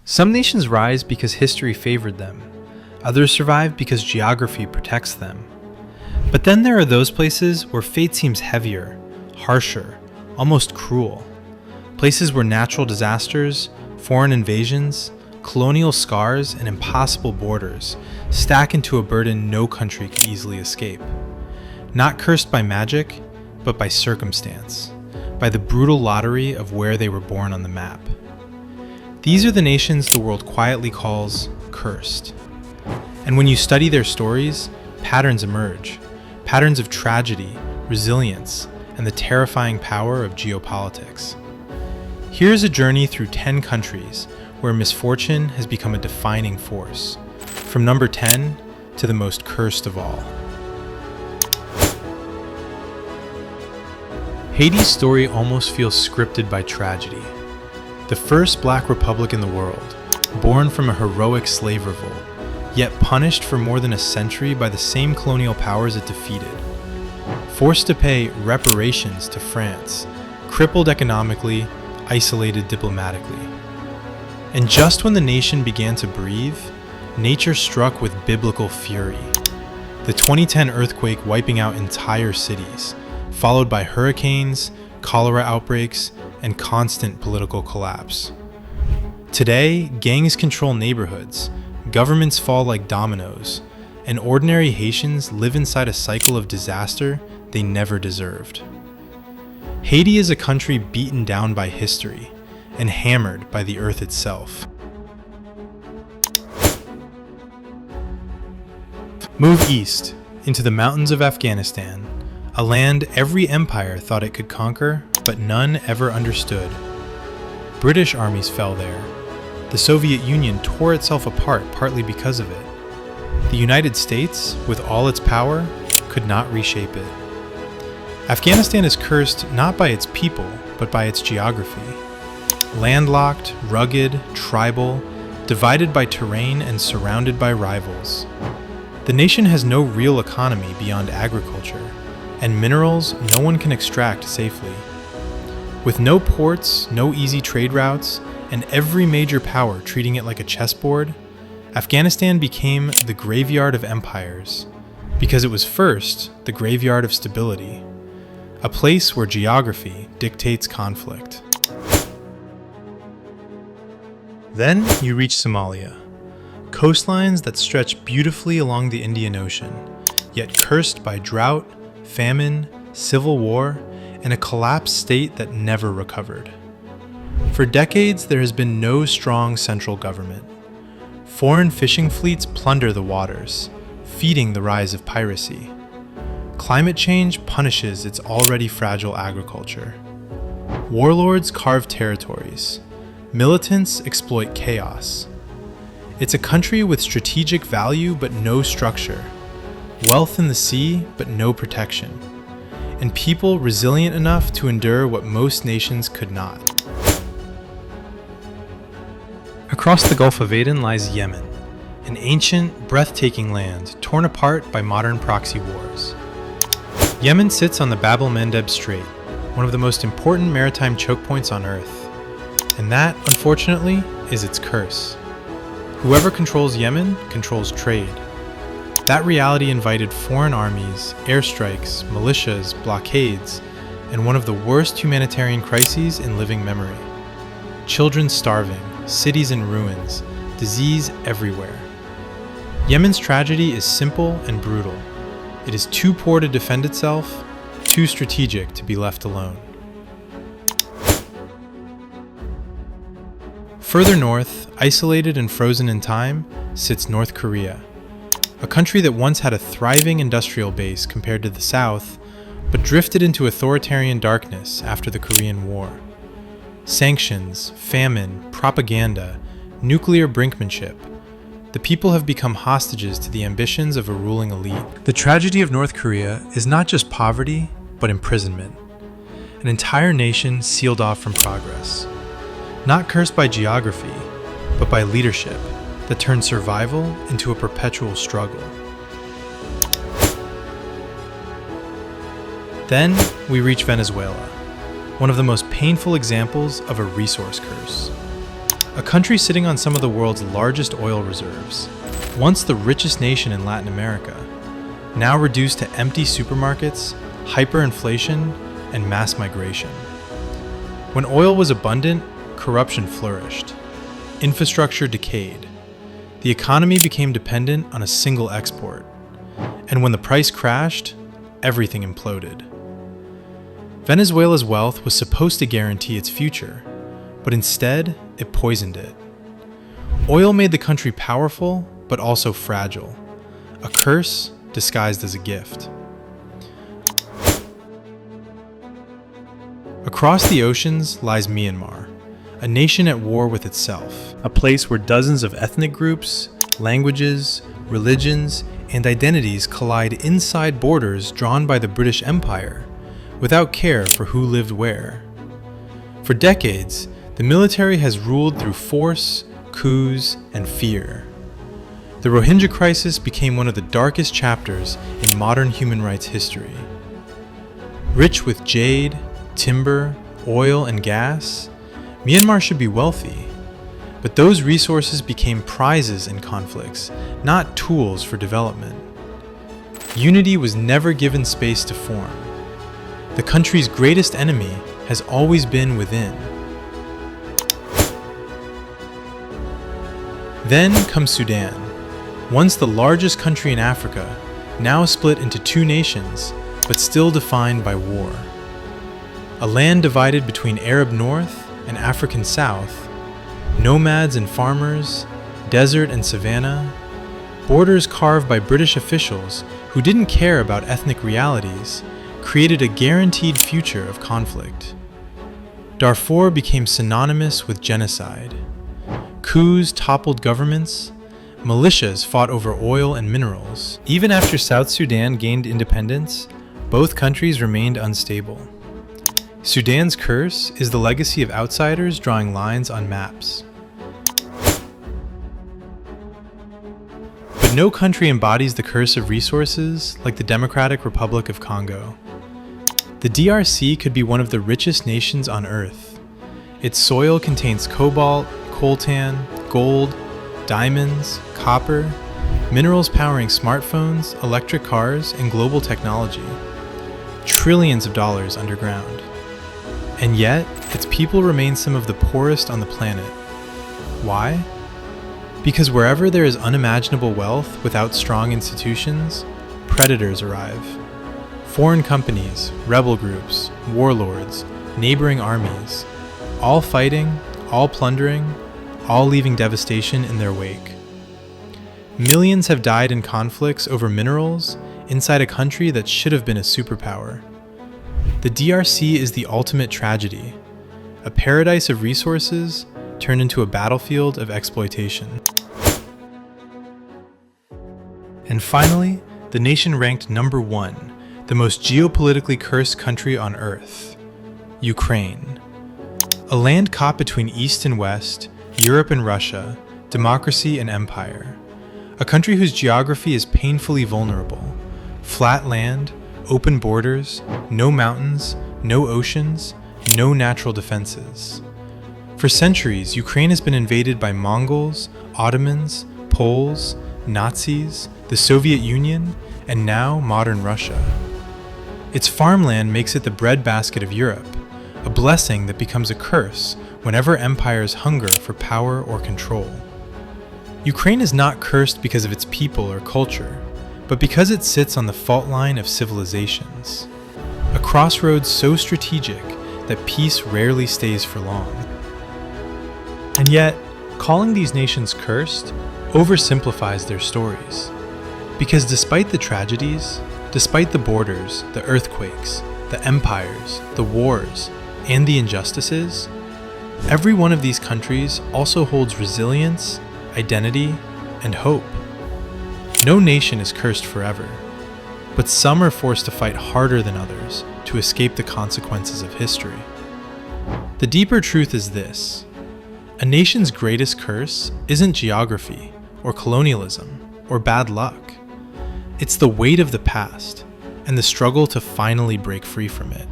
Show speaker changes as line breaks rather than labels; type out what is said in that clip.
Some nations rise because history favored them. Others survive because geography protects them. But then there are those places where fate seems heavier, harsher, almost cruel. Places where natural disasters, foreign invasions, colonial scars, and impossible borders stack into a burden no country could easily escape. Not cursed by magic, but by circumstance, by the brutal lottery of where they were born on the map. These are the nations the world quietly calls cursed. And when you study their stories, patterns emerge. Patterns of tragedy, resilience, and the terrifying power of geopolitics. Here's a journey through 10 countries where misfortune has become a defining force, from number 10 to the most cursed of all. Haiti's story almost feels scripted by tragedy. The first Black republic in the world, born from a heroic slave revolt, yet punished for more than a century by the same colonial powers it defeated. Forced to pay reparations to France, crippled economically, isolated diplomatically. And just when the nation began to breathe, nature struck with biblical fury. The 2010 earthquake wiping out entire cities, followed by hurricanes, cholera outbreaks, and constant political collapse. Today, gangs control neighborhoods, governments fall like dominoes, and ordinary Haitians live inside a cycle of disaster they never deserved. Haiti is a country beaten down by history and hammered by the earth itself. Move east, into the mountains of Afghanistan, a land every empire thought it could conquer, but none ever understood. British armies fell there. The Soviet Union tore itself apart partly because of it. The United States, with all its power, could not reshape it. Afghanistan is cursed not by its people, but by its geography. Landlocked, rugged, tribal, divided by terrain and surrounded by rivals. The nation has no real economy beyond agriculture, and minerals no one can extract safely. With no ports, no easy trade routes, and every major power treating it like a chessboard, Afghanistan became the graveyard of empires, because it was first the graveyard of stability, a place where geography dictates conflict. Then you reach Somalia, coastlines that stretch beautifully along the Indian Ocean, yet cursed by drought, famine, civil war, and a collapsed state that never recovered. For decades, there has been no strong central government. Foreign fishing fleets plunder the waters, feeding the rise of piracy. Climate change punishes its already fragile agriculture. Warlords carve territories. Militants exploit chaos. It's a country with strategic value but no structure, wealth in the sea but no protection, and people resilient enough to endure what most nations could not. Across the Gulf of Aden lies Yemen, an ancient, breathtaking land torn apart by modern proxy wars. Yemen sits on the Bab el-Mandeb Strait, one of the most important maritime choke points on Earth. And that, unfortunately, is its curse. Whoever controls Yemen controls trade. That reality invited foreign armies, airstrikes, militias, blockades, and one of the worst humanitarian crises in living memory. Children starving, cities in ruins, disease everywhere. Yemen's tragedy is simple and brutal. It is too poor to defend itself, too strategic to be left alone. Further north, isolated and frozen in time, sits North Korea, a country that once had a thriving industrial base compared to the south, but drifted into authoritarian darkness after the Korean War. Sanctions, famine, propaganda, nuclear brinkmanship. The people have become hostages to the ambitions of a ruling elite. The tragedy of North Korea is not just poverty, but imprisonment. An entire nation sealed off from progress. Not cursed by geography, but by leadership that turned survival into a perpetual struggle. Then we reach Venezuela, one of the most painful examples of a resource curse. a country sitting on some of the world's largest oil reserves, once the richest nation in Latin America, now reduced to empty supermarkets, hyperinflation, and mass migration. When oil was abundant, corruption flourished. Infrastructure decayed. The economy became dependent on a single export. And when the price crashed, everything imploded. Venezuela's wealth was supposed to guarantee its future, but instead, it poisoned it. Oil made the country powerful, but also fragile, a curse disguised as a gift. Across the oceans lies Myanmar, a nation at war with itself, a place where dozens of ethnic groups, languages, religions, and identities collide inside borders drawn by the British Empire, without care for who lived where. For decades, the military has ruled through force, coups, and fear. The Rohingya crisis became one of the darkest chapters in modern human rights history. Rich with jade, timber, oil, and gas, Myanmar should be wealthy, but those resources became prizes in conflicts, not tools for development. Unity was never given space to form. The country's greatest enemy has always been within. Then comes Sudan, once the largest country in Africa, now split into two nations, but still defined by war. A land divided between Arab North and African South, nomads and farmers, desert and savanna, borders carved by British officials who didn't care about ethnic realities, created a guaranteed future of conflict. Darfur became synonymous with genocide. Coups toppled governments, militias fought over oil and minerals. Even after South Sudan gained independence, both countries remained unstable. Sudan's curse is the legacy of outsiders drawing lines on maps. But no country embodies the curse of resources like the Democratic Republic of Congo. The DRC could be one of the richest nations on Earth. Its soil contains cobalt, coltan, gold, diamonds, copper, minerals powering smartphones, electric cars, and global technology. Trillions of dollars underground. And yet, its people remain some of the poorest on the planet. Why? Because wherever there is unimaginable wealth without strong institutions, predators arrive. Foreign companies, rebel groups, warlords, neighboring armies, all fighting, all plundering, all leaving devastation in their wake. Millions have died in conflicts over minerals inside a country that should have been a superpower. The DRC is the ultimate tragedy, a paradise of resources turned into a battlefield of exploitation. And finally, the nation ranked number 1, the most geopolitically cursed country on Earth, Ukraine. A land caught between East and West, Europe and Russia, democracy and empire. A country whose geography is painfully vulnerable. Flat land, open borders, no mountains, no oceans, no natural defenses. For centuries, Ukraine has been invaded by Mongols, Ottomans, Poles, Nazis, the Soviet Union, and now modern Russia. Its farmland makes it the breadbasket of Europe, a blessing that becomes a curse whenever empires hunger for power or control. Ukraine is not cursed because of its people or culture, but because it sits on the fault line of civilizations, a crossroads so strategic that peace rarely stays for long. And yet, calling these nations cursed oversimplifies their stories, because despite the tragedies, despite the borders, the earthquakes, the empires, the wars, and the injustices, every one of these countries also holds resilience, identity, and hope. No nation is cursed forever, but some are forced to fight harder than others to escape the consequences of history. The deeper truth is this: a nation's greatest curse isn't geography, or colonialism, or bad luck. It's the weight of the past, and the struggle to finally break free from it.